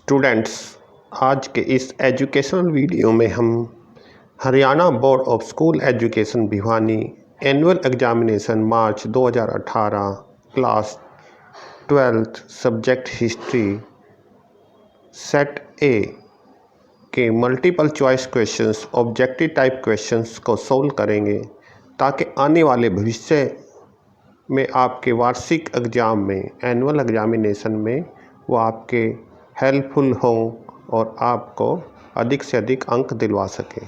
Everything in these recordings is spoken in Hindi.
स्टूडेंट्स, आज के इस एजुकेशनल वीडियो में हम Haryana board of school education Bhiwani annual examination March 2018 class 12th subject history set A के multiple choice questions objective type questions को सोल्व करेंगे ताकि आने वाले भविष्य में आपके वार्षिक एग्ज़ाम में एनुअल एग्जामिनेशन में वो आपके हेल्पफुल हो और आपको अधिक से अधिक अंक दिलवा सके।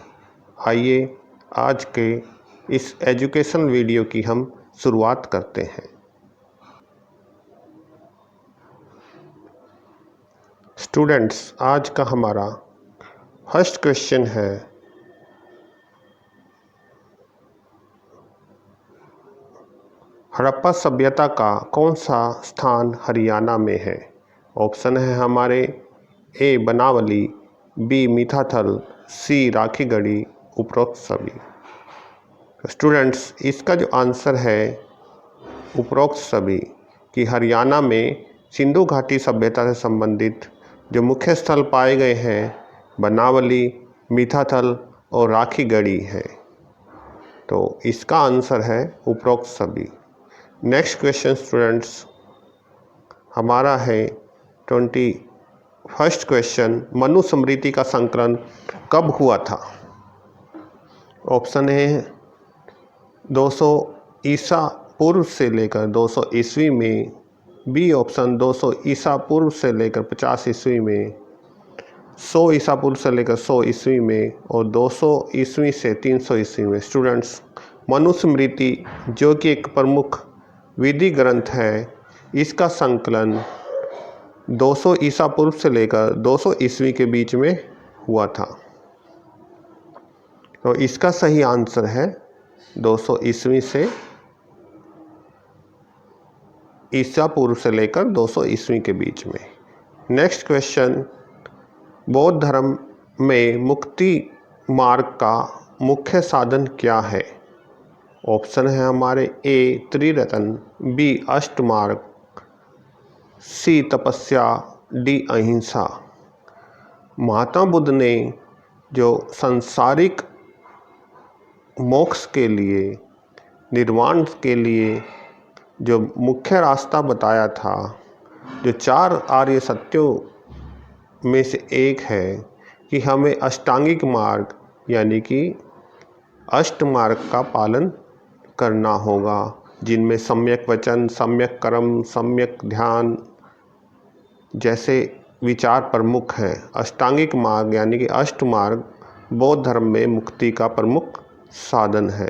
आइए आज के इस एजुकेशन वीडियो की हम शुरुआत करते हैं। स्टूडेंट्स, आज का हमारा फर्स्ट क्वेश्चन है, हड़प्पा सभ्यता का कौन सा स्थान हरियाणा में है। ऑप्शन है हमारे ए बनावली, बी मीठाथल, सी राखीगढ़ी, उपरोक्त सभी। स्टूडेंट्स, इसका जो आंसर है उपरोक्त सभी कि हरियाणा में सिंधु घाटी सभ्यता से संबंधित जो मुख्य स्थल पाए गए हैं बनावली, मीठाथल और राखीगढ़ी है। तो इसका आंसर है उपरोक्त सभी। नेक्स्ट क्वेश्चन स्टूडेंट्स हमारा है 21st क्वेश्चन, मनुस्मृति का संकलन कब हुआ था। ऑप्शन है 200 ईसा पूर्व से लेकर 200 ईस्वी में, बी ऑप्शन 200 ईसा पूर्व से लेकर 50 ईस्वी में, 100 ईसा पूर्व से लेकर 100 ईस्वी में और 200 ईस्वी से 300 ईस्वी में। स्टूडेंट्स, मनुस्मृति जो कि एक प्रमुख विधि ग्रंथ है, इसका संकलन 200 ईसा पूर्व से लेकर 200 ईस्वी के बीच में हुआ था। तो इसका सही आंसर है 200 ईस्वी से ईसा पूर्व से लेकर 200 ईस्वी के बीच में। नेक्स्ट क्वेश्चन, बौद्ध धर्म में मुक्ति मार्ग का मुख्य साधन क्या है। ऑप्शन है हमारे ए त्रिरत्न, बी अष्टमार्ग, सी तपस्या, डी अहिंसा। महात्मा बुद्ध ने जो सांसारिक मोक्ष के लिए, निर्वाण के लिए जो मुख्य रास्ता बताया था, जो 4 आर्य सत्यों में से एक है कि हमें अष्टांगिक मार्ग यानी कि अष्टमार्ग का पालन करना होगा, जिनमें सम्यक वचन, सम्यक कर्म, सम्यक ध्यान जैसे विचार प्रमुख हैं। अष्टांगिक मार्ग यानी कि अष्टमार्ग बौद्ध धर्म में मुक्ति का प्रमुख साधन है।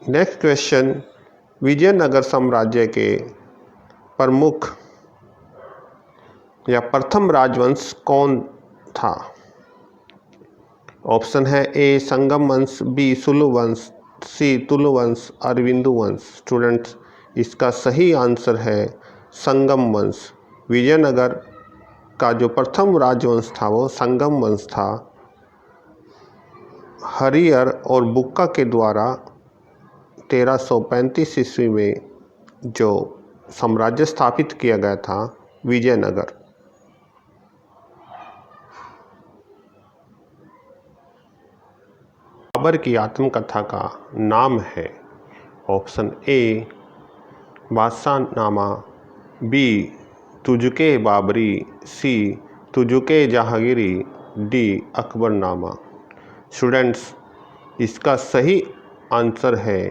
नेक्स्ट क्वेश्चन, विजयनगर साम्राज्य के प्रमुख या प्रथम राजवंश कौन था। ऑप्शन है ए संगम वंश, बी सुलु वंश, सी तुलु वंश, अरविंदु वंश। स्टूडेंट्स, इसका सही आंसर है संगम वंश। विजयनगर का जो प्रथम राजवंश था वो संगम वंश था। हरिहर और बुक्का के द्वारा 1335 ईस्वी में जो साम्राज्य स्थापित किया गया था विजयनगर। बाबर की आत्मकथा का नाम है। Option A Badshahnama, B Tuzuke Baburi, C Tuzuke Jahangiri, D Akbarnama. Students, इसका सही आंसर है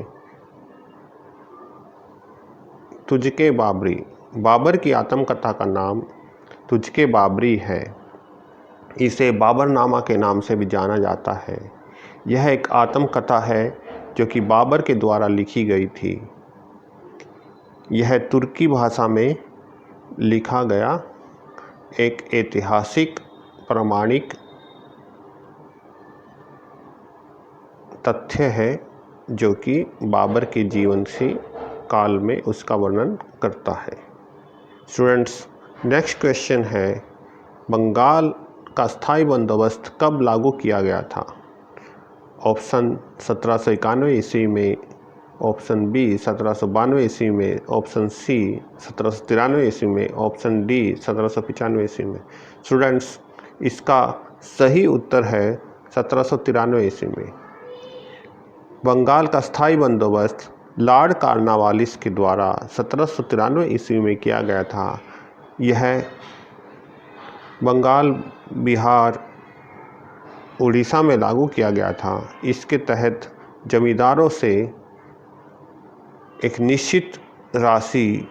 तुजुके बाबरी। बाबर की आत्मकथा का नाम तुजुके बाबरी है। इसे बाबरनामा के नाम से भी जाना जाता है। यह एक आत्मकथा है जो कि बाबर के द्वारा लिखी गई थी। यह तुर्की भाषा में लिखा गया एक ऐतिहासिक प्रामाणिक तथ्य है जो कि बाबर के जीवन से काल में उसका वर्णन करता है। स्टूडेंट्स, नेक्स्ट क्वेश्चन है, बंगाल का स्थायी बंदोबस्त कब लागू किया गया था। ऑप्शन 1791 ईस्वी में, ऑप्शन बी 1792 ईस्वी में, ऑप्शन सी 1793 ईस्वी में, ऑप्शन डी 1795 ईस्वी में। स्टूडेंट्स, इसका सही उत्तर है 1793 ईस्वी में। बंगाल का स्थायी बंदोबस्त लॉर्ड कॉर्नवालिस के द्वारा 1793 ईस्वी में किया गया था। यह बंगाल, बिहार, उड़ीसा में लागू किया गया था। इसके तहत जमींदारों से एक निश्चित राशि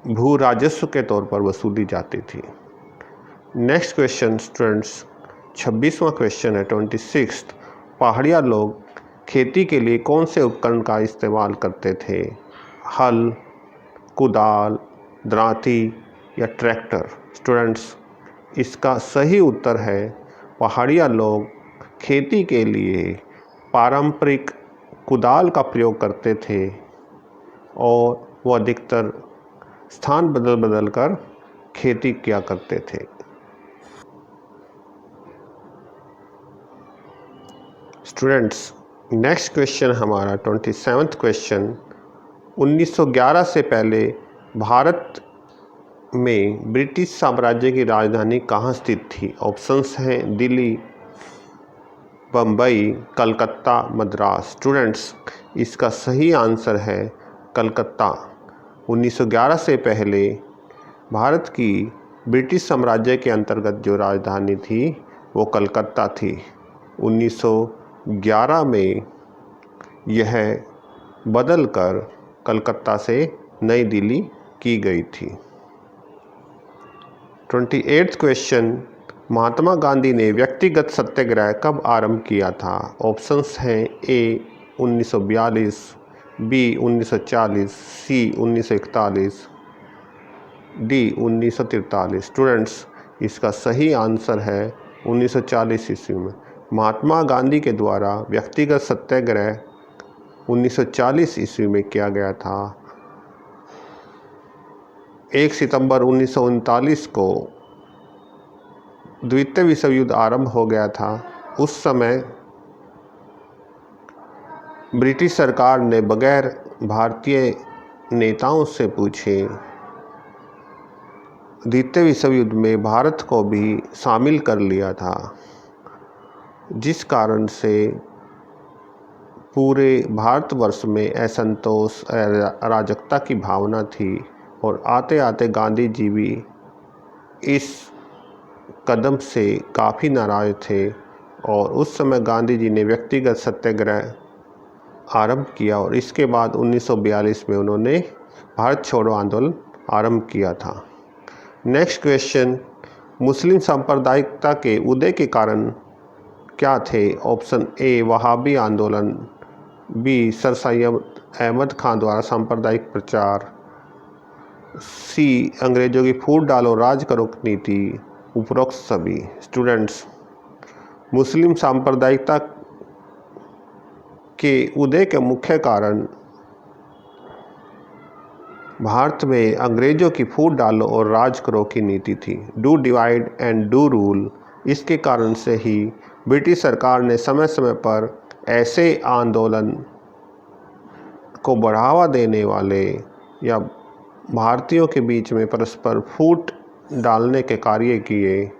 भू राजस्व के तौर पर वसूली जाती थी। नेक्स्ट क्वेश्चन स्टूडेंट्स, 26वां क्वेश्चन है 26। पहाड़िया लोग खेती के लिए कौन से उपकरण का इस्तेमाल करते थे? हल, कुदाल, दरांती या ट्रैक्टर? स्टूडेंट्स, इसका सही उत्तर है पहाड़िया लोग खेती के लिए पारंपरिक कुदाल का प्रयोग करते थे और वो अधिकतर स्थान बदल बदल कर खेती किया करते थे। स्टूडेंट्स, नेक्स्ट क्वेश्चन हमारा 27वां क्वेश्चन, 1911 से पहले भारत में ब्रिटिश साम्राज्य की राजधानी कहाँ स्थित थी? ऑप्शंस हैं दिल्ली, बम्बई, कलकत्ता, मद्रास। स्टूडेंट्स, इसका सही आंसर है कलकत्ता। 1911 से पहले भारत की ब्रिटिश साम्राज्य के अंतर्गत जो राजधानी थी वो कलकत्ता थी। 1911 में यह बदलकर कलकत्ता से नई दिल्ली की गई थी। 28वां क्वेश्चन, महात्मा गांधी ने व्यक्तिगत सत्याग्रह कब आरंभ किया था? ऑप्शंस हैं ए 1942, बी 1940, सी 1941, डी 1943। स्टूडेंट्स, इसका सही आंसर है 1940 ईस्वी में। महात्मा गांधी के द्वारा व्यक्तिगत सत्याग्रह 1940 ईस्वी में किया गया था। 1 सितंबर 1939 को द्वितीय विश्व युद्ध आरंभ हो गया था। उस समय ब्रिटिश सरकार ने बगैर भारतीय नेताओं से पूछे द्वितीय विश्व युद्ध में भारत को भी शामिल कर लिया था, जिस कारण से पूरे भारतवर्ष में असंतोष, अराजकता की भावना थी और आते आते गांधी जी भी इस कदम से काफ़ी नाराज थे और उस समय गांधी जी ने व्यक्तिगत सत्याग्रह आरंभ किया और इसके बाद 1942 में उन्होंने भारत छोड़ो आंदोलन आरंभ किया था। नेक्स्ट क्वेश्चन, मुस्लिम सांप्रदायिकता के उदय के कारण क्या थे? ऑप्शन ए वहाबी आंदोलन, बी सर सैयद अहमद खान द्वारा सांप्रदायिक प्रचार, सी अंग्रेजों की फूट डालो राज करो नीति, उपरोक्त सभी। स्टूडेंट्स, मुस्लिम सांप्रदायिकता के उदय के मुख्य कारण भारत में अंग्रेजों की फूट डालो और राज करो की नीति थी, do divide and do rule. इसके कारण से ही ब्रिटिश सरकार ने समय समय पर ऐसे आंदोलन को बढ़ावा देने वाले या भारतीयों के बीच में परस्पर फूट डालने के कार्य किए,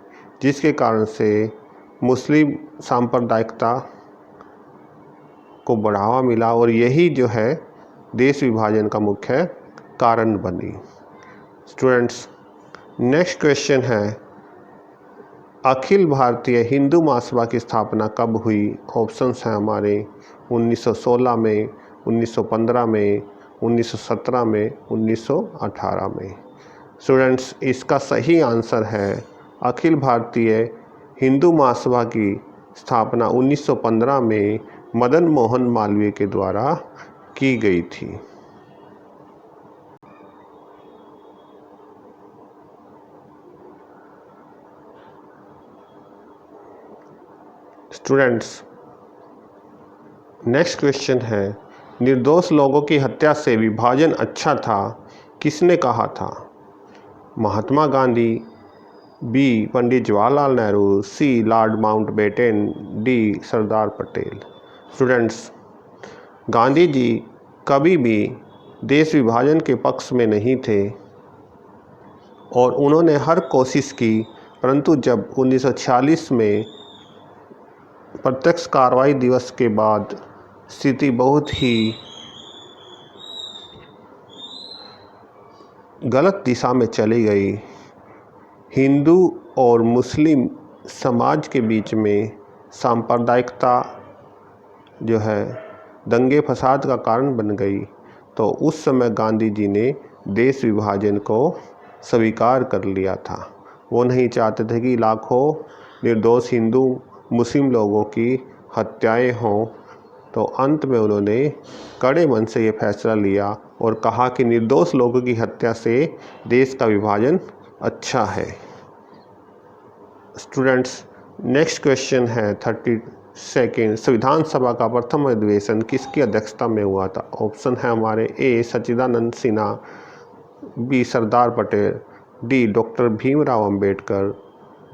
जिसके कारण से मुस्लिम सांप्रदायिकता को बढ़ावा मिला और यही जो है देश विभाजन का मुख्य कारण बनी। स्टूडेंट्स, नेक्स्ट क्वेश्चन है, अखिल भारतीय हिंदू महासभा की स्थापना कब हुई? ऑप्शंस हैं हमारे 1916 में, 1915 में, 1917 में, 1918 में। स्टूडेंट्स, इसका सही आंसर है अखिल भारतीय हिंदू महासभा की स्थापना 1915 में मदन मोहन मालवीय के द्वारा की गई थी। स्टूडेंट्स, नेक्स्ट क्वेश्चन है, निर्दोष लोगों की हत्या से विभाजन अच्छा था, किसने कहा था? महात्मा गांधी, बी पंडित जवाहरलाल नेहरू, सी Lord Mountbatten, D Sardar Patel. Students, Gandhi ji कभी भी देश विभाजन के पक्ष में नहीं थे और उन्होंने हर कोशिश की, परंतु जब 1946 में प्रत्यक्ष कार्रवाई दिवस के बाद स्थिति बहुत ही गलत दिशा में चली गई। हिंदू और मुस्लिम समाज के बीच में सांप्रदायिकता जो है दंगे फसाद का कारण बन गई। तो उस समय गांधी जी ने देश विभाजन को स्वीकार कर लिया था। वो नहीं चाहते थे कि लाखों निर्दोष हिंदू मुस्लिम लोगों की हत्याएं हों। तो अंत में उन्होंने कड़े मन से ये फैसला लिया और कहा कि निर्दोष लोगों की हत्या से देश का विभाजन अच्छा है। स्टूडेंट्स, नेक्स्ट क्वेश्चन है 32। संविधान सभा का प्रथम अधिवेशन किसकी अध्यक्षता में हुआ था? ऑप्शन है हमारे A Sachchidanand Sinha, B Sardar Patel, D doctor Bhimrao Ambedkar,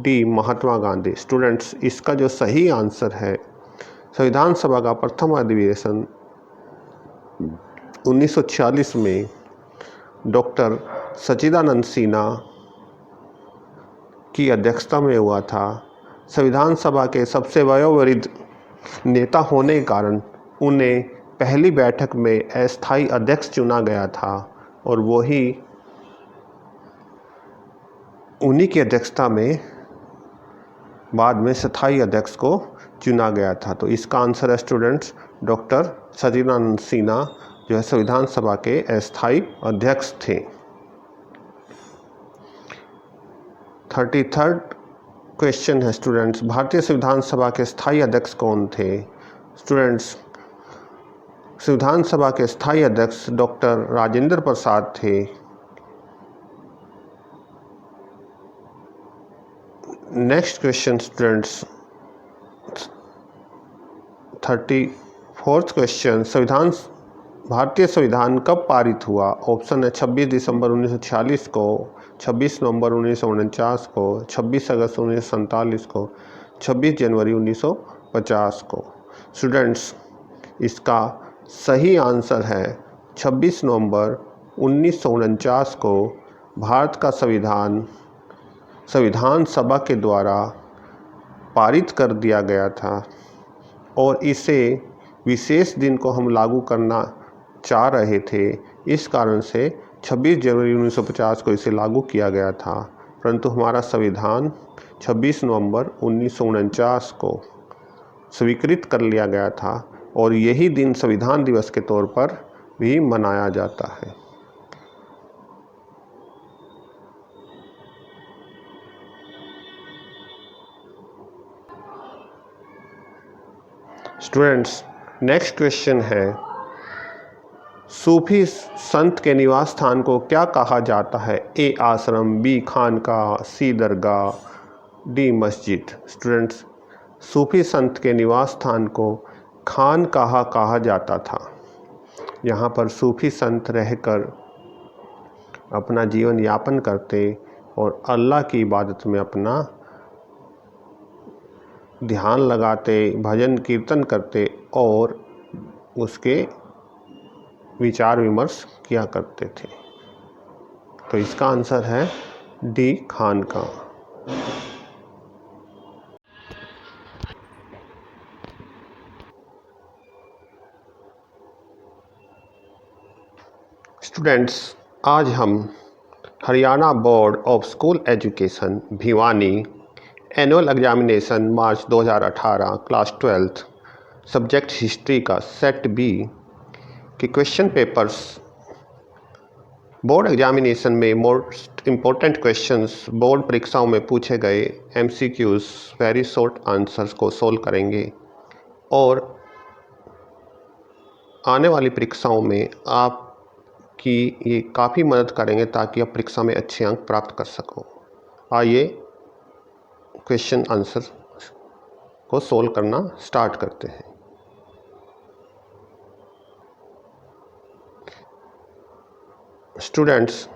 D Mahatma Gandhi. Students, इसका जो सही आंसर है, संविधान सभा का प्रथम अधिवेशन 1946 में डॉक्टर सच्चिदानंद सिन्हा की अध्यक्षता में हुआ था। संविधान सभा के सबसे वयोवृद्ध नेता होने के कारण उन्हें पहली बैठक में अस्थायी अध्यक्ष चुना गया था और उन्हीं की अध्यक्षता में बाद में स्थायी अध्यक्ष को चुना गया था। तो इसका आंसर है स्टूडेंट्स डॉक्टर सच्चिदानंद सिन्हा जो है संविधान सभा के अस्थायी अध्यक्ष थे। 33rd क्वेश्चन है स्टूडेंट्स, भारतीय संविधान सभा के स्थायी अध्यक्ष कौन थे? स्टूडेंट्स, संविधान सभा के स्थायी अध्यक्ष डॉक्टर राजेंद्र प्रसाद थे। Next question students, 34th question, भारतीय संविधान कब पारित हुआ? ऑप्शन है 26 दिसंबर 1946 को, 26 नवंबर 1949 को, 26 अगस्त 1947 को, 26 जनवरी 1950 को। स्टूडेंट्स, इसका सही आंसर है 26 नवंबर 1949 को भारत का संविधान सभा के द्वारा पारित कर दिया गया था और इसे विशेष दिन को हम लागू करना चाह रहे थे। इस कारण से 26 जनवरी 1950 को इसे लागू किया गया था, परंतु हमारा संविधान 26 नवंबर 1949 को स्वीकृत कर लिया गया था और यही दिन संविधान दिवस के तौर पर भी मनाया जाता है। स्टूडेंट्स, नेक्स्ट क्वेश्चन है, सूफी संत के निवास स्थान को क्या कहा जाता है? ए आश्रम, बी खानकाह, सी दरगाह, डी मस्जिद। स्टूडेंट्स, सूफी संत के निवास स्थान को खानकाह कहा जाता था। यहाँ पर सूफी संत रहकर अपना जीवन यापन करते और अल्लाह की इबादत में अपना ध्यान लगाते, भजन कीर्तन करते और उसके विचार विमर्श किया करते थे। तो इसका आंसर है डी खानकाह। स्टूडेंट्स, आज हम Haryana board of school education Bhiwani annual examination March 2018 class 12th subject history का सेट बी के क्वेश्चन पेपर्स बोर्ड एग्जामिनेशन में मोस्ट इम्पोर्टेंट क्वेश्चंस बोर्ड परीक्षाओं में पूछे गए MCQs वेरी शॉर्ट आंसर्स को सोल्व करेंगे और आने वाली परीक्षाओं में आपकी ये काफ़ी मदद करेंगे ताकि आप परीक्षा में अच्छे अंक प्राप्त कर सको। आइए क्वेश्चन आंसर को सोल्व करना स्टार्ट करते हैं। स्टूडेंट्स,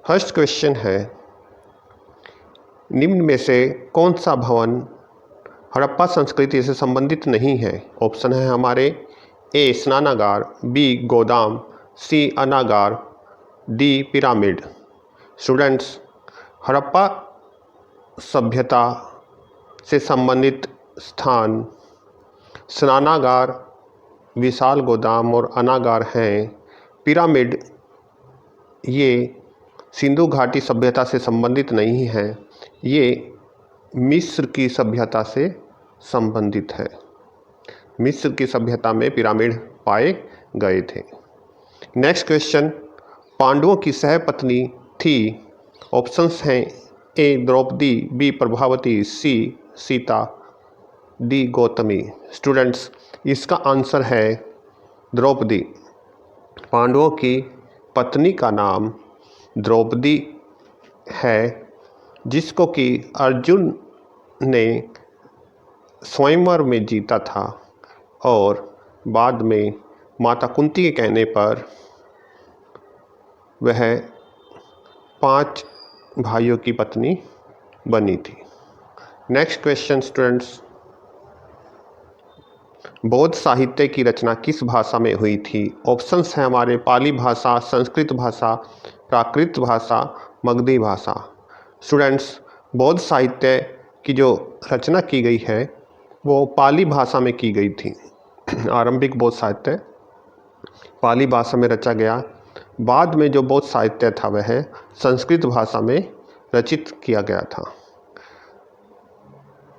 फर्स्ट क्वेश्चन है, निम्न में से कौन सा भवन हड़प्पा संस्कृति से संबंधित नहीं है? ऑप्शन है हमारे ए स्नानागार, बी गोदाम, सी अनागार, डी पिरामिड। स्टूडेंट्स, हड़प्पा सभ्यता से संबंधित स्थान स्नानागार, विशाल गोदाम और अनागार हैं। पिरामिड ये सिंधु घाटी सभ्यता से संबंधित नहीं है, ये मिस्र की सभ्यता से संबंधित है। मिस्र की सभ्यता में पिरामिड पाए गए थे। नेक्स्ट क्वेश्चन, पांडवों की सहपत्नी थी। ऑप्शंस हैं ए द्रौपदी, बी प्रभावती, सी सीता, डी गौतमी। स्टूडेंट्स, इसका आंसर है द्रौपदी। पांडवों की पत्नी का नाम द्रौपदी है, जिसको कि अर्जुन ने स्वयंवर में जीता था और बाद में माता कुंती के कहने पर वह 5 भाइयों की पत्नी बनी थी। नेक्स्ट क्वेश्चन स्टूडेंट्स, बौद्ध साहित्य की रचना किस भाषा में हुई थी? ऑप्शंस हैं हमारे पाली भाषा, संस्कृत भाषा, प्राकृत भाषा, मगधी भाषा। स्टूडेंट्स, बौद्ध साहित्य की जो रचना की गई है वो पाली भाषा में की गई थी। आरंभिक बौद्ध साहित्य पाली भाषा में रचा गया। बाद में जो बौद्ध साहित्य था वह संस्कृत भाषा में रचित किया गया था।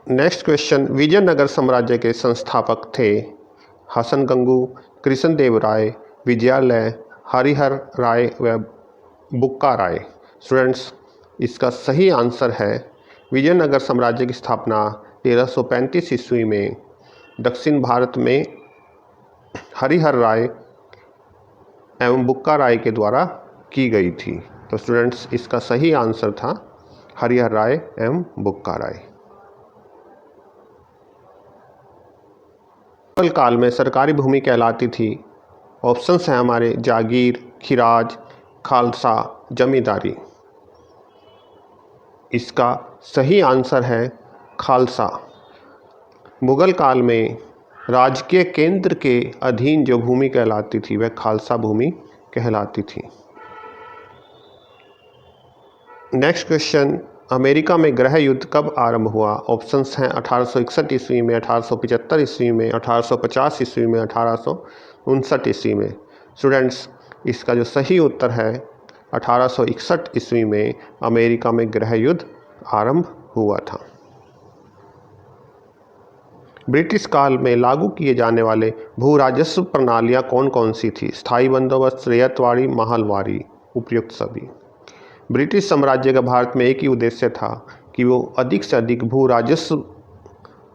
नेक्स्ट क्वेश्चन, विजयनगर साम्राज्य के संस्थापक थे। हसन गंगू, कृष्णदेव राय, विजयालय, हरिहर राय व बुक्का राय। स्टूडेंट्स, इसका सही आंसर है विजयनगर साम्राज्य की स्थापना 1335 ईस्वी में दक्षिण भारत में हरिहर राय एवं बुक्का राय के द्वारा की गई थी। तो स्टूडेंट्स, इसका सही आंसर था हरिहर राय एवं बुक्का राय। मुगल काल में सरकारी भूमि कहलाती थी। ऑप्शंस हैं हमारे जागीर, खिराज, खालसा, जमींदारी। इसका सही आंसर है खालसा। मुगल काल में राजकीय केंद्र के अधीन जो भूमि कहलाती थी वह खालसा भूमि कहलाती थी। नेक्स्ट क्वेश्चन, अमेरिका में गृह युद्ध कब आरंभ हुआ? ऑप्शंस हैं 1861 ईस्वी में, 1875 ईस्वी में, 1850 ईस्वी में, 1859 ईस्वी में। स्टूडेंट्स, इसका जो सही उत्तर है 1861 ईस्वी में अमेरिका में गृह युद्ध आरंभ हुआ था। ब्रिटिश काल में लागू किए जाने वाले भू राजस्व प्रणालियाँ कौन कौन सी थी? स्थायी बंदोबस्त, रैयतवाड़ी, महलवाड़ी, उपयुक्त सभी। ब्रिटिश साम्राज्य का भारत में एक ही उद्देश्य था कि वो अधिक से अधिक भू राजस्व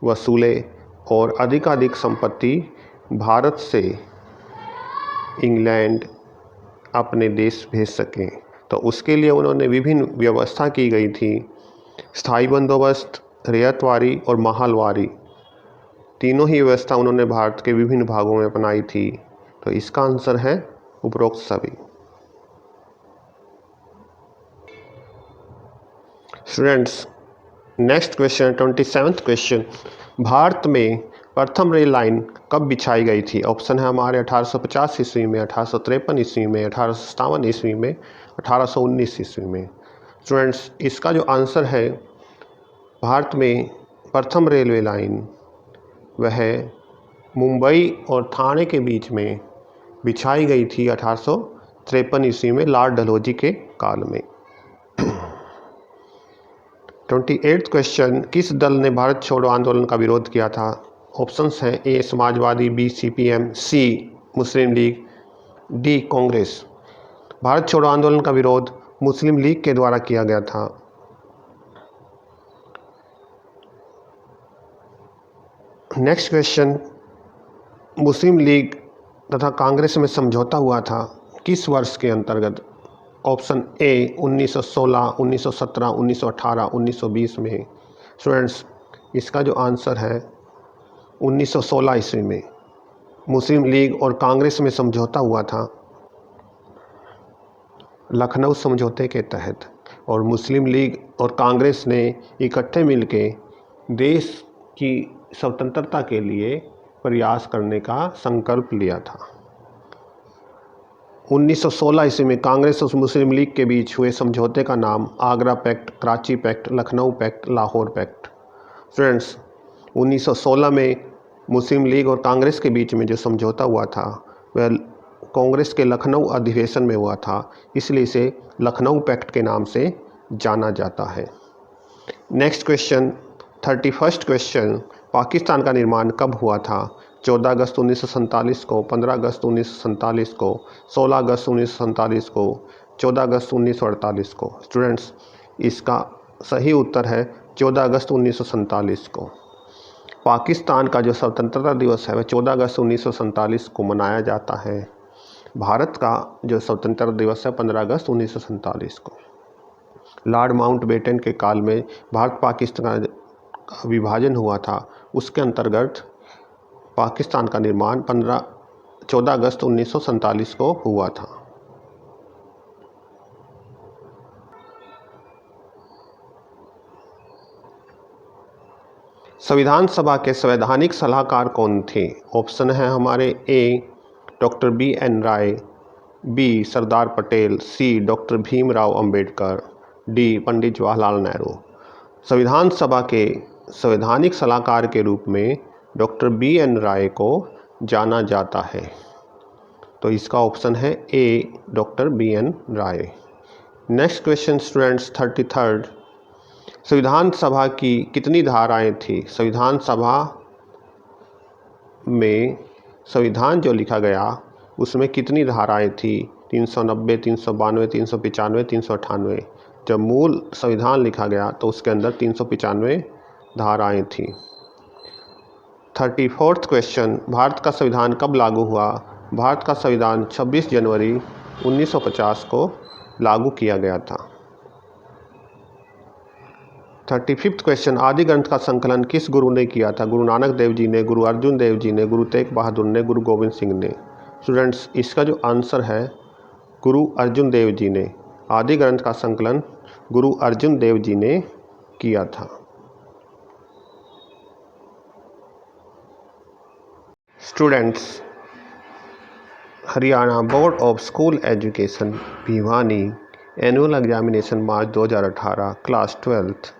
वसूले और अधिकाधिक संपत्ति भारत से इंग्लैंड अपने देश भेज सकें। तो उसके लिए उन्होंने विभिन्न व्यवस्था की गई थी। स्थायी बंदोबस्त, रैयतवाड़ी और महलवाड़ी, तीनों ही व्यवस्था उन्होंने भारत के विभिन्न भागों में अपनाई थी। तो इसका आंसर है उपरोक्त सभी। Students, next question 27th question, Bharat में प्रथम रेल लाइन कब बिछाई गई थी? ऑप्शन है हमारे 1850 ईस्वी में, 1853 ईस्वी में, 1857 ईस्वी में, 1819 ईस्वी में। स्टूडेंट्स, इसका जो आंसर है भारत में प्रथम रेलवे लाइन वह मुंबई और ठाणे के बीच में बिछाई गई थी 1853 ईस्वी में लॉर्ड डलहौजी के काल में। 28th क्वेश्चन, किस दल ने भारत छोड़ो आंदोलन का विरोध किया था? ऑप्शंस हैं ए समाजवादी, बी सीपीएम, सी मुस्लिम लीग, डी कांग्रेस। भारत छोड़ो आंदोलन का विरोध मुस्लिम लीग के द्वारा किया गया था। नेक्स्ट क्वेश्चन, मुस्लिम लीग तथा कांग्रेस में समझौता हुआ था किस वर्ष के अंतर्गत? ऑप्शन ए 1916, 1917, 1918, 1920 में। स्टूडेंट्स, इसका जो आंसर है 1916 ईस्वी में मुस्लिम लीग और कांग्रेस में समझौता हुआ था लखनऊ समझौते के तहत, और मुस्लिम लीग और कांग्रेस ने इकट्ठे मिलकर देश की स्वतंत्रता के लिए प्रयास करने का संकल्प लिया था। 1916 ईस्वी में कांग्रेस और मुस्लिम लीग के बीच हुए समझौते का नाम Agra pact, Karachi pact, Lucknow pact, Lahore pact. Students, 1916 में मुस्लिम लीग और कांग्रेस के बीच में जो समझौता हुआ था वह कांग्रेस के लखनऊ अधिवेशन में हुआ था, इसलिए इसे लखनऊ पैक्ट के नाम से जाना जाता है। Next question, 31st question, Pakistan का निर्माण कब हुआ था? 14 अगस्त 1947 को, 15 अगस्त 1947 को, 16 अगस्त 1947 को, 14 अगस्त 1948 को। स्टूडेंट्स, इसका सही उत्तर है 14 अगस्त 1947 को। पाकिस्तान का जो स्वतंत्रता दिवस है वह 14 अगस्त 1947 को मनाया जाता है। भारत का जो स्वतंत्रता दिवस है 15 अगस्त 1947 को। लॉर्ड माउंटबेटन के काल में भारत पाकिस्तान का विभाजन हुआ था, उसके अंतर्गत पाकिस्तान का निर्माण 14 अगस्त 1947 को हुआ था। संविधान सभा के संवैधानिक सलाहकार कौन थे? ऑप्शन है हमारे ए डॉक्टर BN राय, बी सरदार पटेल, सी डॉक्टर भीमराव अंबेडकर, डी पंडित जवाहरलाल नेहरू। संविधान सभा के संवैधानिक सलाहकार के रूप में डॉक्टर BN राय को जाना जाता है, तो इसका ऑप्शन है ए डॉक्टर BN राय। नेक्स्ट क्वेश्चन स्टूडेंट्स, 33rd, संविधान सभा की कितनी धाराएं थी? संविधान सभा में संविधान जो लिखा गया उसमें कितनी धाराएं थी? 390, 392, 395, 398। जब मूल संविधान लिखा गया तो उसके अंदर 395 धाराएं थी। 34th क्वेश्चन, भारत का संविधान कब लागू हुआ? भारत का संविधान 26 जनवरी 1950 को लागू किया गया था। 35th क्वेश्चन, आदि ग्रंथ का संकलन किस गुरु ने किया था? गुरु नानक देव जी ने, गुरु अर्जुन देव जी ने, गुरु तेग बहादुर ने, गुरु गोविंद सिंह ने। स्टूडेंट्स, इसका जो आंसर है गुरु अर्जुन देव जी ने। आदि ग्रंथ का संकलन गुरु अर्जुन देव जी ने किया था। Students, Haryana board of school education Bhiwani annual examination March 2018 class 12th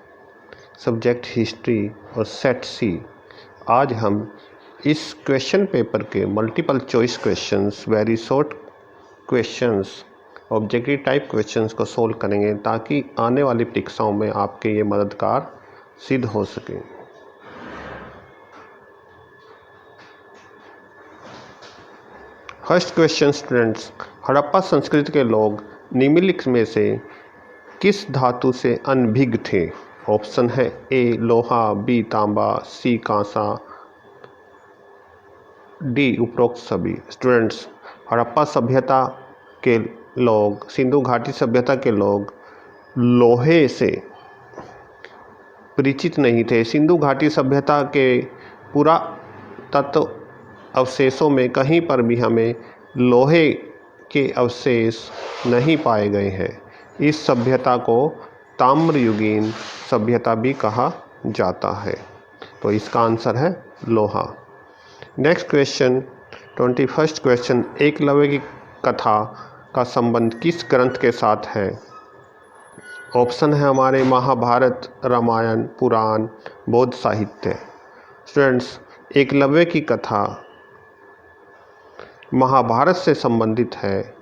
subject history और सेट सी। आज हम इस क्वेश्चन पेपर के multiple choice questions, very short questions, objective type questions को सोल्व करेंगे ताकि आने वाली परीक्षाओं में आपके ये मददगार सिद्ध हो सके। फर्स्ट क्वेश्चन स्टूडेंट्स, हड़प्पा संस्कृति के लोग निम्नलिखित में से किस धातु से अनभिज्ञ थे? ऑप्शन है ए लोहा, बी तांबा, सी कांसा, डी उपरोक्त सभी। स्टूडेंट्स, हड़प्पा सभ्यता के लोग, सिंधु घाटी सभ्यता के लोग लोहे से परिचित नहीं थे। सिंधु घाटी सभ्यता के पुरातत्व अवशेषों में कहीं पर भी हमें लोहे के अवशेष नहीं पाए गए हैं। इस सभ्यता को ताम्रयुगीन सभ्यता भी कहा जाता है, तो इसका आंसर है लोहा। Next question, 21st question, Eklavya की कथा का संबंध किस ग्रंथ के साथ है? ऑप्शन है हमारे महाभारत, रामायण, पुराण, बौद्ध साहित्य। स्टूडेंट्स, एकलव्य की कथा महाभारत से संबंधित है।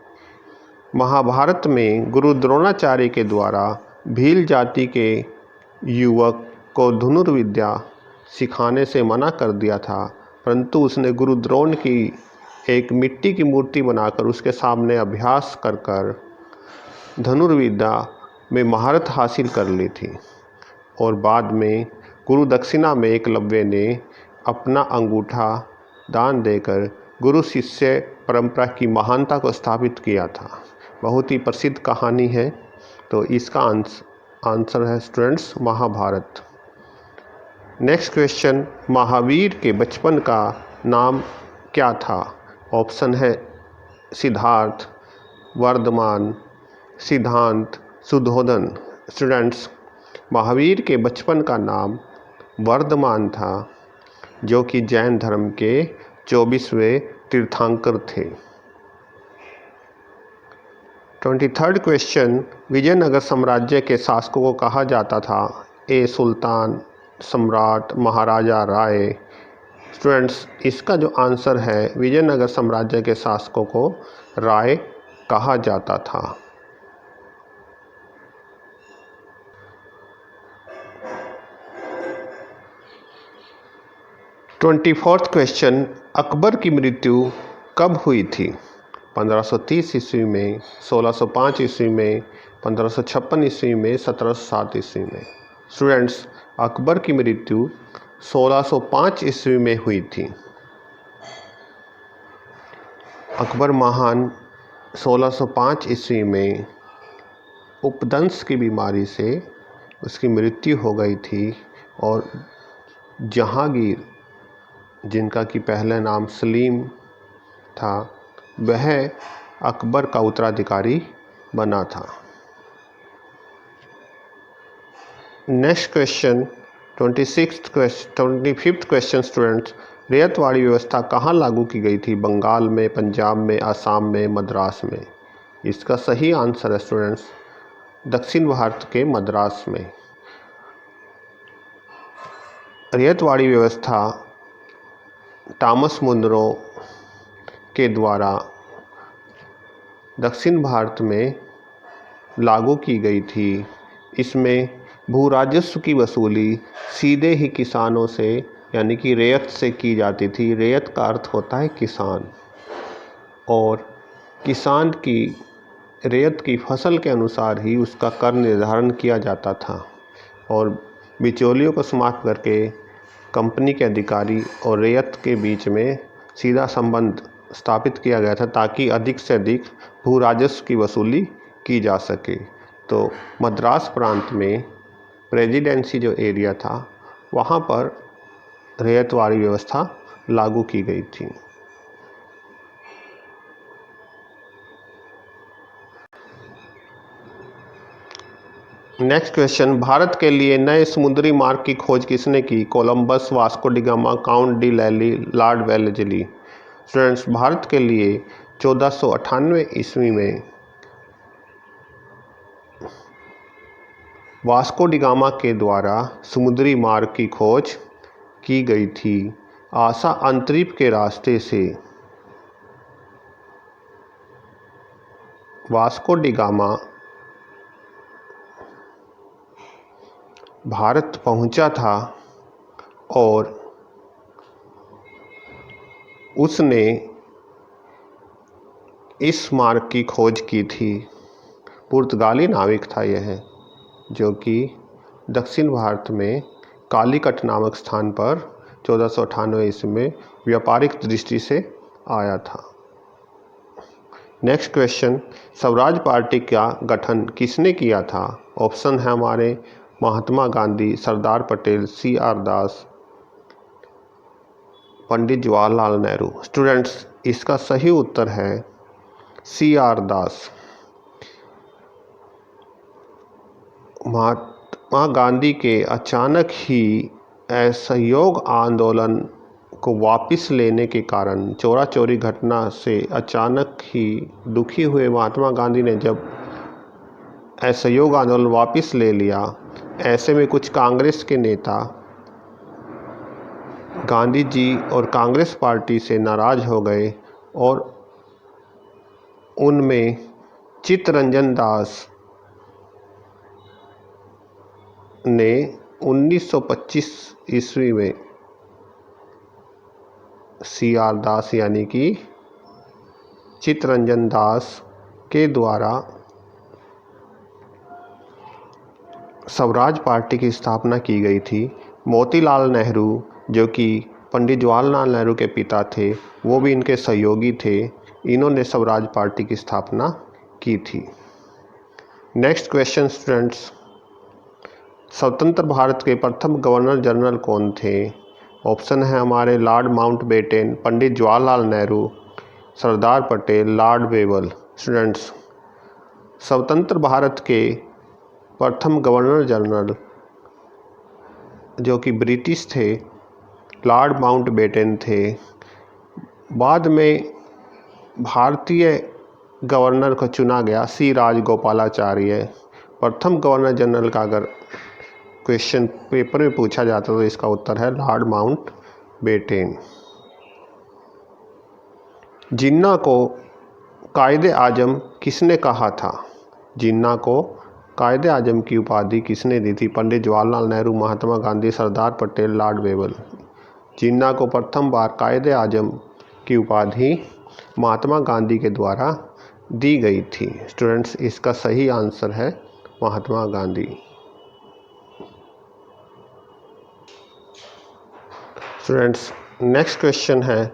महाभारत में गुरु द्रोणाचार्य के द्वारा भील जाति के युवक को धनुर्विद्या सिखाने से मना कर दिया था, परंतु उसने गुरु द्रोण की एक मिट्टी की मूर्ति बनाकर उसके सामने अभ्यास कर कर धनुर्विद्या में महारत हासिल कर ली थी। और बाद में गुरु दक्षिणा में एकलव्य ने अपना अंगूठा दान देकर गुरु शिष्य परंपरा की महानता को स्थापित किया था। बहुत ही प्रसिद्ध कहानी है, तो इसका आंसर है students Mahabharat. Next question, Mahavir के बचपन का नाम क्या था? ऑप्शन है सिद्धार्थ, वर्धमान, सिद्धांत, सुधोधन। स्टूडेंट्स, महावीर के बचपन का नाम वर्धमान था। जो कि जैन धर्म के 24वें तीर्थंकर थे। 23rd क्वेश्चन, विजयनगर साम्राज्य के शासकों को कहा जाता था? ए सुल्तान, सम्राट, महाराजा, राय। स्टूडेंट्स, इसका जो आंसर है, विजयनगर साम्राज्य के शासकों को राय कहा जाता था। 24th क्वेश्चन, अकबर की मृत्यु कब हुई थी? 1530 ईस्वी में, 1605 ईस्वी में, 1556 ईस्वी में, 1707 ईस्वी में। स्टूडेंट्स, अकबर की मृत्यु 1605 ईस्वी में हुई थी। अकबर महान 1605 ईस्वी में उपदंश की बीमारी से उसकी मृत्यु हो गई थी और जहांगीर, जिनका कि पहला नाम सलीम था, वह अकबर का उत्तराधिकारी बना था। Next question, 25th question students, ryotwari व्यवस्था कहाँ लागू की गई थी? बंगाल में, पंजाब में, असम में, मद्रास में। इसका सही आंसर है स्टूडेंट्स दक्षिण भारत के मद्रास में। रैयतवाड़ी व्यवस्था टॉमस मुनरो के द्वारा दक्षिण भारत में लागू की गई थी। इसमें भू राजस्व की वसूली सीधे ही किसानों से यानी कि रैयत से की जाती थी। रैयत का अर्थ होता है किसान, और किसान की रैयत की फसल के अनुसार ही उसका कर निर्धारण किया जाता था और बिचौलियों को समाप्त करके कंपनी के अधिकारी और रैयत के बीच में सीधा संबंध स्थापित किया गया था ताकि अधिक से अधिक भू राजस्व की वसूली की जा सके। तो मद्रास प्रांत में प्रेसिडेंसी जो एरिया था वहाँ पर रैयतवाड़ी व्यवस्था लागू की गई थी। नेक्स्ट क्वेश्चन, भारत के लिए नए समुद्री मार्ग की खोज किसने की? Columbus, Vasco D gamma, count D लैली, लॉर्ड वेलेस्ली। स्टूडेंट्स, भारत के लिए 1498 ईस्वी में वास्को डी गामा के द्वारा समुद्री मार्ग की खोज की गई थी। आशा अंतरिक्ष के रास्ते से वास्को डी गामा भारत पहुंचा था और उसने इस मार्ग की खोज की थी। पुर्तगाली नाविक था यह, जो कि दक्षिण भारत में कालीकट नामक स्थान पर 1498 ईस्वी में व्यापारिक दृष्टि से आया था। नेक्स्ट क्वेश्चन, स्वराज पार्टी का गठन किसने किया था? ऑप्शन है हमारे महात्मा गांधी, सरदार पटेल, CR दास, पंडित जवाहरलाल नेहरू। स्टूडेंट्स, इसका सही उत्तर है CR दास। महात्मा गांधी के अचानक ही असहयोग आंदोलन को वापस लेने के कारण, चोरा चोरी घटना से अचानक ही दुखी हुए महात्मा गांधी ने जब असहयोग आंदोलन वापस ले लिया, ऐसे में कुछ कांग्रेस के नेता गांधी जी और कांग्रेस पार्टी से नाराज हो गए और उनमें चित्तरंजन दास ने 1925 ईस्वी में CR दास यानी कि चित्तरंजन दास के द्वारा स्वराज पार्टी की स्थापना की गई थी। मोतीलाल नेहरू, जो कि पंडित जवाहरलाल नेहरू के पिता थे, वो भी इनके सहयोगी थे। इन्होंने स्वराज पार्टी की स्थापना की थी। नेक्स्ट क्वेश्चन स्टूडेंट्स, स्वतंत्र भारत के प्रथम गवर्नर जनरल कौन थे? ऑप्शन है हमारे Lord Mountbatten, Pandit Jawaharlal Nehru, Sardar Patel, Lord Wavell. Students, स्वतंत्र भारत के प्रथम गवर्नर जनरल जो कि ब्रिटिश थे, लॉर्ड माउंटबेटन थे। बाद में भारतीय गवर्नर को चुना गया सी राजगोपालाचार्य। प्रथम गवर्नर जनरल का अगर क्वेश्चन पेपर में पूछा जाता तो इसका उत्तर है लॉर्ड माउंटबेटन। जिन्ना को कायदे आजम किसने कहा था? जिन्ना को कायदे आजम की उपाधि किसने दी थी? पंडित जवाहरलाल नेहरू, महात्मा गांधी, सरदार पटेल, लॉर्ड वेबल। जिन्ना को प्रथम बार कायदे आजम की उपाधि महात्मा गांधी के द्वारा दी गई थी। स्टूडेंट्स, इसका सही आंसर है महात्मा गांधी। स्टूडेंट्स, नेक्स्ट क्वेश्चन है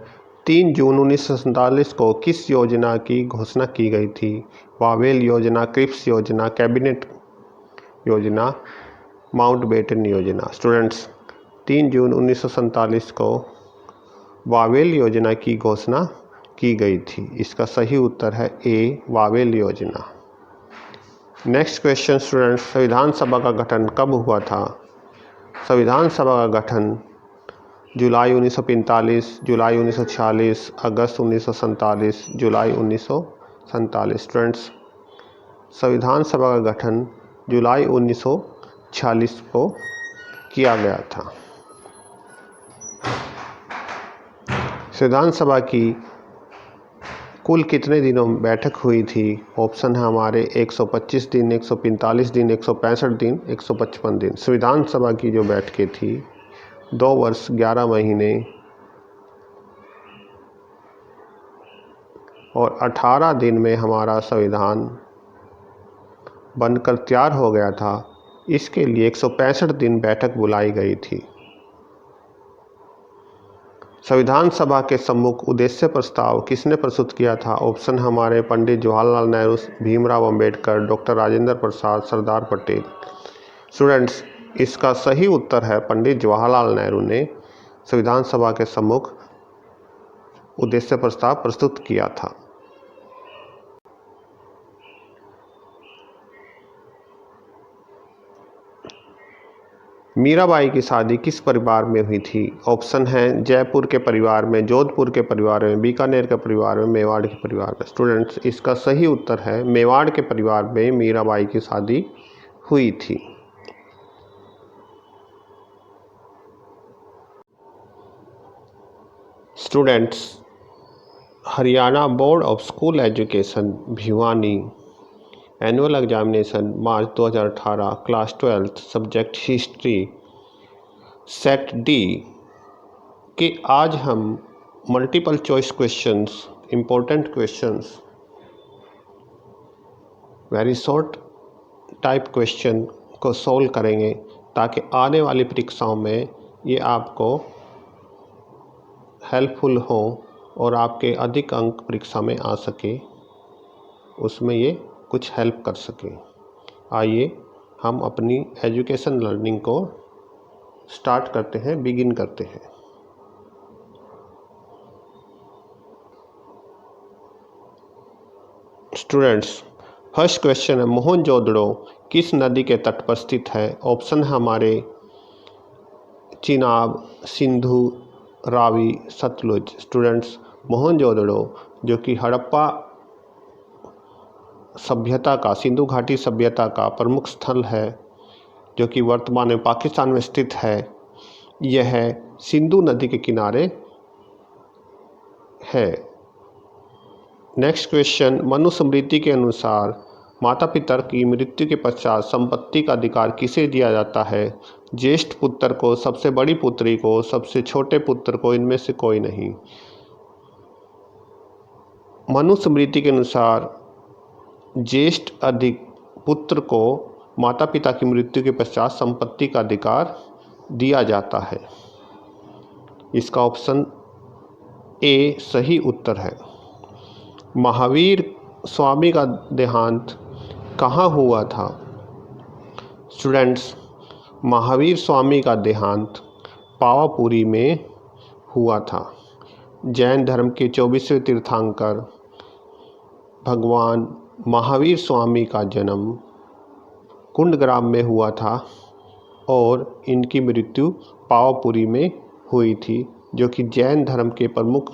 3 जून 1947 को किस योजना की घोषणा की गई थी? वावेल योजना, क्रिप्स योजना, कैबिनेट योजना, माउंटबेटन योजना। स्टूडेंट्स, 3 जून 1947 को वावेल योजना की घोषणा की गई थी। इसका सही उत्तर है ए, वावेल योजना। नेक्स्ट क्वेश्चन स्टूडेंट्स, संविधान सभा का गठन कब हुआ था? संविधान सभा का गठन जुलाई 1945, जुलाई 1946, अगस्त 1947, जुलाई 1947। स्टूडेंट्स, संविधान सभा का गठन जुलाई 1946 को किया गया था। संविधान सभा की कुल कितने दिनों में बैठक हुई थी? ऑप्शन है हमारे 125 दिन, 145 दिन, 165 दिन, 155 दिन। संविधान सभा की जो बैठकें थी 2 वर्ष 11 महीने और 18 दिन में हमारा संविधान बनकर तैयार हो गया था। इसके लिए 165 दिन बैठक बुलाई गई थी। संविधान सभा के सम्मुख उद्देश्य प्रस्ताव किसने प्रस्तुत किया था? ऑप्शन हमारे पंडित जवाहरलाल नेहरू, भीमराव अंबेडकर, डॉक्टर राजेंद्र प्रसाद, सरदार पटेल। स्टूडेंट्स, इसका सही उत्तर है पंडित जवाहरलाल नेहरू ने संविधान सभा के सम्मुख उद्देश्य प्रस्ताव प्रस्तुत किया था। मीराबाई की शादी किस परिवार में हुई थी? ऑप्शन है जयपुर के परिवार में, जोधपुर के परिवार में, बीकानेर के परिवार में, मेवाड़ के परिवार में। स्टूडेंट्स, इसका सही उत्तर है मेवाड़ के परिवार में मीराबाई की शादी हुई थी। Students, Haryana board of school education Bhiwani annual examination March 2018 class 12 subject history set D के आज हम multiple choice questions, important questions, very short type question को सॉल्व करेंगे ताकि आने वाली परीक्षाओं में ये आपको हेल्पफुल हो और आपके अधिक अंक परीक्षा में आ सके, उसमें ये कुछ हेल्प कर सके। आइए हम अपनी एजुकेशन लर्निंग को स्टार्ट करते हैं, बिगिन करते हैं। स्टूडेंट्स, फर्स्ट क्वेश्चन है मोहनजोदड़ो किस नदी के तट पर स्थित है? ऑप्शन है हमारे चिनाब, सिंधु, रावी, सतलुज। स्टूडेंट्स, मोहनजोदड़ो जो कि हड़प्पा सभ्यता का, सिंधु घाटी सभ्यता का प्रमुख स्थल है, जो कि वर्तमान में पाकिस्तान में स्थित है, यह सिंधु नदी के किनारे है। नेक्स्ट क्वेश्चन, मनुस्मृति के अनुसार माता पिता की मृत्यु के पश्चात संपत्ति का अधिकार किसे दिया जाता है? ज्येष्ठ पुत्र को, सबसे बड़ी पुत्री को, सबसे छोटे पुत्र को, इनमें से कोई नहीं। मनुस्मृति के अनुसार ज्येष्ठ अधिक पुत्र को माता पिता की मृत्यु के पश्चात संपत्ति का अधिकार दिया जाता है। इसका ऑप्शन ए सही उत्तर है। महावीर स्वामी का देहांत कहाँ हुआ था? स्टूडेंट्स, महावीर स्वामी का देहांत पावापुरी में हुआ था। जैन धर्म के 24वें तीर्थंकर भगवान महावीर स्वामी का जन्म कुंडग्राम में हुआ था और इनकी मृत्यु पावापुरी में हुई थी, जो कि जैन धर्म के प्रमुख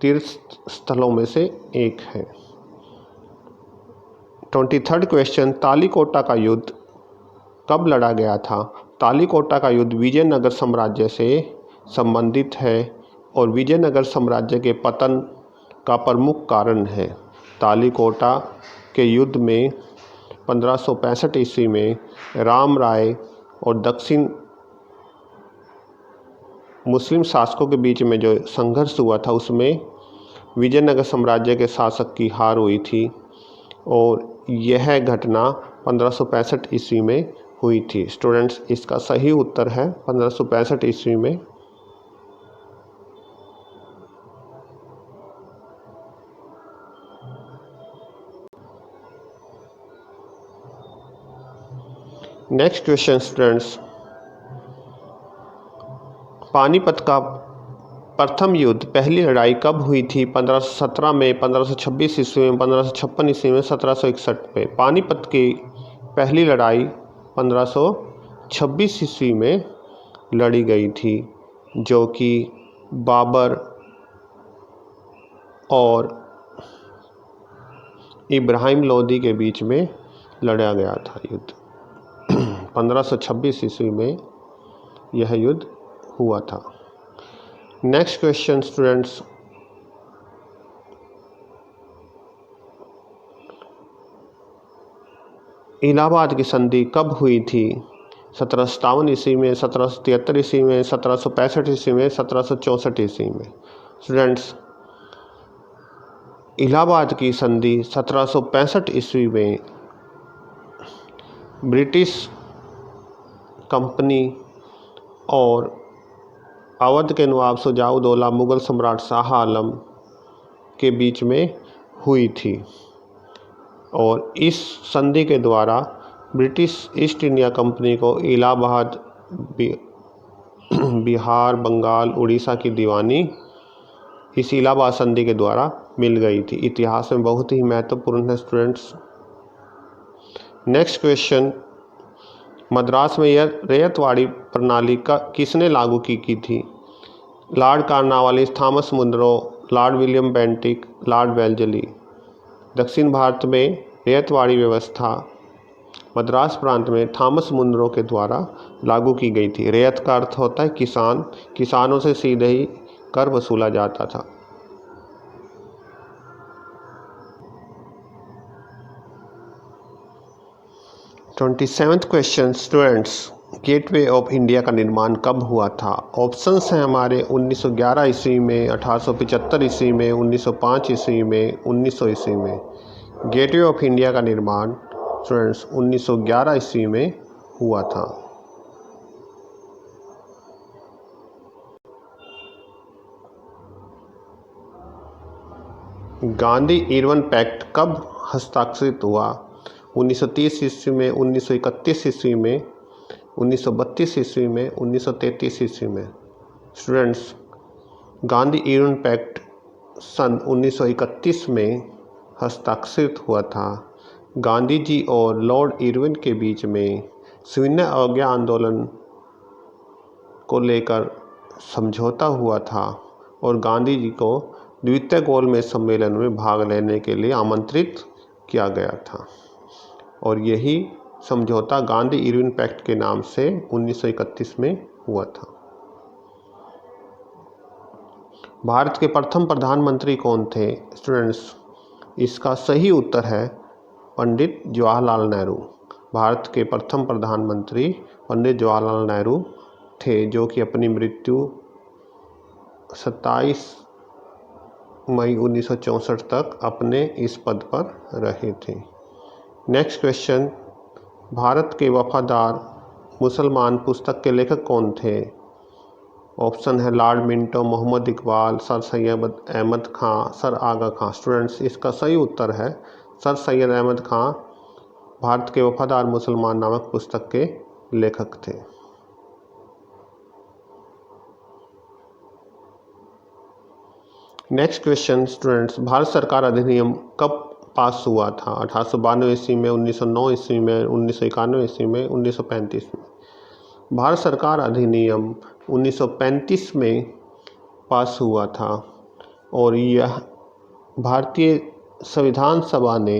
तीर्थ स्थलों में से एक है। 23rd क्वेश्चन, तालीकोटा का युद्ध कब लड़ा गया था? तालीकोटा का युद्ध विजयनगर साम्राज्य से संबंधित है और विजयनगर साम्राज्य के पतन का प्रमुख कारण है। तालीकोटा के युद्ध में 1565 ईस्वी में राम राय और दक्षिण मुस्लिम शासकों के बीच में जो संघर्ष हुआ था, उसमें विजयनगर साम्राज्य के शासक की हार हुई थी और यह घटना 1565 ईस्वी में हुई थी। स्टूडेंट्स, इसका सही उत्तर है 1565 ईस्वी में। नेक्स्ट क्वेश्चन स्टूडेंट्स, पानीपत का प्रथम युद्ध, पहली लड़ाई कब हुई थी? 1517 में, 1526 ईस्वी में, 1556 ईस्वी में, 1761 में। पानीपत की पहली लड़ाई 1526 ईस्वी में लड़ी गई थी, जो कि बाबर और इब्राहिम लोदी के बीच में लड़ा गया था युद्ध। 1526 ईस्वी में यह युद्ध हुआ था। नेक्स्ट क्वेश्चन स्टूडेंट्स, इलाहाबाद की संधि कब हुई थी? 1757 ईस्वी में, 1773 ईस्वी में, 1765 ईस्वी में, 1764 ईस्वी में। स्टूडेंट्स, इलाहाबाद की संधि 1765 ईस्वी में ब्रिटिश कंपनी और अवध के नवाब शुजाउद्दौला मुग़ल सम्राट शाह आलम के बीच में हुई थी और इस संधि के द्वारा ब्रिटिश ईस्ट इंडिया कंपनी को इलाहाबाद, बिहार, बंगाल, उड़ीसा की दीवानी इस इलाहाबाद संधि के द्वारा मिल गई थी। इतिहास में बहुत ही महत्वपूर्ण है स्टूडेंट्स। नेक्स्ट क्वेश्चन, मद्रास में यह रैयतवाड़ी प्रणाली का किसने लागू की थी? Lord Cornwallis, Thomas Munro, Lord William Bentinck, Lord Wellesley. दक्षिण भारत में रैयतवाड़ी व्यवस्था मद्रास प्रांत में थॉमस मुनरो के द्वारा लागू की गई थी। रैयत का अर्थ होता है किसान, किसानों से सीधे ही कर वसूला जाता था। ट्वेंटी-7th question students, gateway of India का निर्माण कब हुआ था? ऑप्शंस हैं हमारे 1911 ईस्वी में, 1875 ईस्वी में, 1905 ईस्वी में, 1900 ईस्वी में। गेटवे ऑफ इंडिया का निर्माण स्टूडेंट्स 1911 ईस्वी में हुआ था। गांधी इरविन पैक्ट कब हस्ताक्षरित हुआ? 1930 ईस्वी में, 1931 ईस्वी में, 1932 ईस्वी में, 1933 ईस्वी में। स्टूडेंट्स, गांधी इरविन पैक्ट सन 1931 में हस्ताक्षरित हुआ था। गांधी जी और लॉर्ड इरविन के बीच में सविनय अवज्ञा आंदोलन को लेकर समझौता हुआ था और गांधी जी को द्वितीय गोलमेज सम्मेलन में भाग लेने के लिए आमंत्रित किया गया था और यही समझौता गांधी इरविन पैक्ट के नाम से 1931 में हुआ था। भारत के प्रथम प्रधानमंत्री कौन थे? स्टूडेंट्स, इसका सही उत्तर है पंडित जवाहरलाल नेहरू। भारत के प्रथम प्रधानमंत्री पंडित जवाहरलाल नेहरू थे, जो कि अपनी मृत्यु 27 मई 1964 तक अपने इस पद पर रहे थे। नेक्स्ट क्वेश्चन, भारत के वफादार मुसलमान पुस्तक के लेखक कौन थे? ऑप्शन है Lord Minto, Mohammad Iqbal, sir Syed Ahmad Khan, sir Aga Khan. Students, इसका सही उत्तर है सर सैयद अहमद खां भारत के वफादार मुसलमान नामक पुस्तक के लेखक थे। नेक्स्ट क्वेश्चन स्टूडेंट्स, भारत सरकार अधिनियम कब पास हुआ था? 1892 ईस्वी में, 1909 ईस्वी में, 1991 ईस्वी में, 1935 में। भारत सरकार अधिनियम 1935 में पास हुआ था और यह भारतीय संविधान सभा ने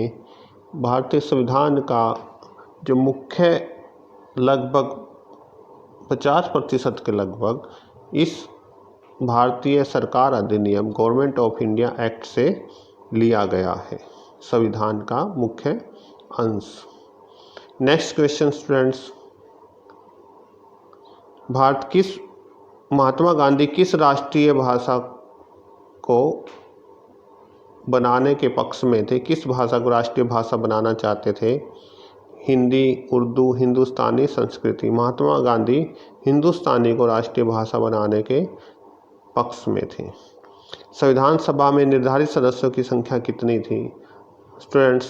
भारतीय संविधान का जो मुख्य लगभग 50% के लगभग इस भारतीय सरकार अधिनियम गवर्नमेंट ऑफ इंडिया एक्ट से लिया गया है, संविधान का मुख्य अंश। Next question students, Mahatma Gandhi किस राष्ट्रीय भाषा को बनाने के पक्ष में थे? किस भाषा को राष्ट्रीय भाषा बनाना चाहते थे? हिंदी, उर्दू, हिंदुस्तानी, संस्कृति। महात्मा गांधी हिंदुस्तानी को राष्ट्रीय भाषा बनाने के पक्ष में थे। संविधान सभा में निर्धारित सदस्यों की संख्या कितनी थी? स्टूडेंट्स,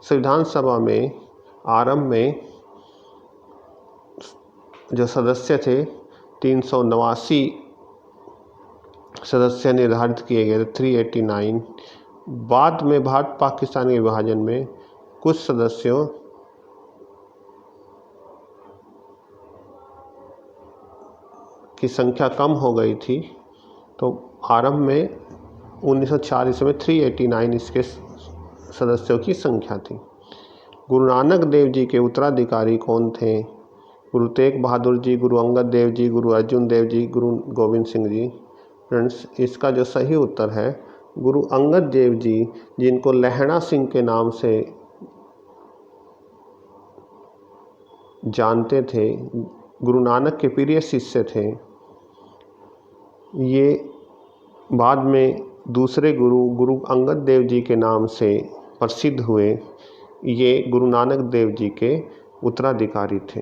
संविधान सभा में आरंभ में जो सदस्य थे 389 सदस्य निर्धारित किए गए थे, 389। बाद में भारत पाकिस्तान के विभाजन में कुछ सदस्यों की संख्या कम हो गई थी, तो आरंभ में 1940 में 389 इसके सदस्यों की संख्या थी। गुरु नानक देव जी के उत्तराधिकारी कौन थे? गुरु तेग बहादुर जी, गुरु अंगद देव जी, गुरु अर्जुन देव जी, गुरु गोविंद सिंह जी। फ्रेंड्स, इसका जो सही उत्तर है गुरु अंगद देव जी, जिनको लहणा सिंह के नाम से जानते थे, गुरु नानक के प्रिय शिष्य थे। ये बाद में दूसरे गुरु अंगद देव जी के नाम से प्रसिद्ध हुए। ये गुरु नानक देव जी के उत्तराधिकारी थे।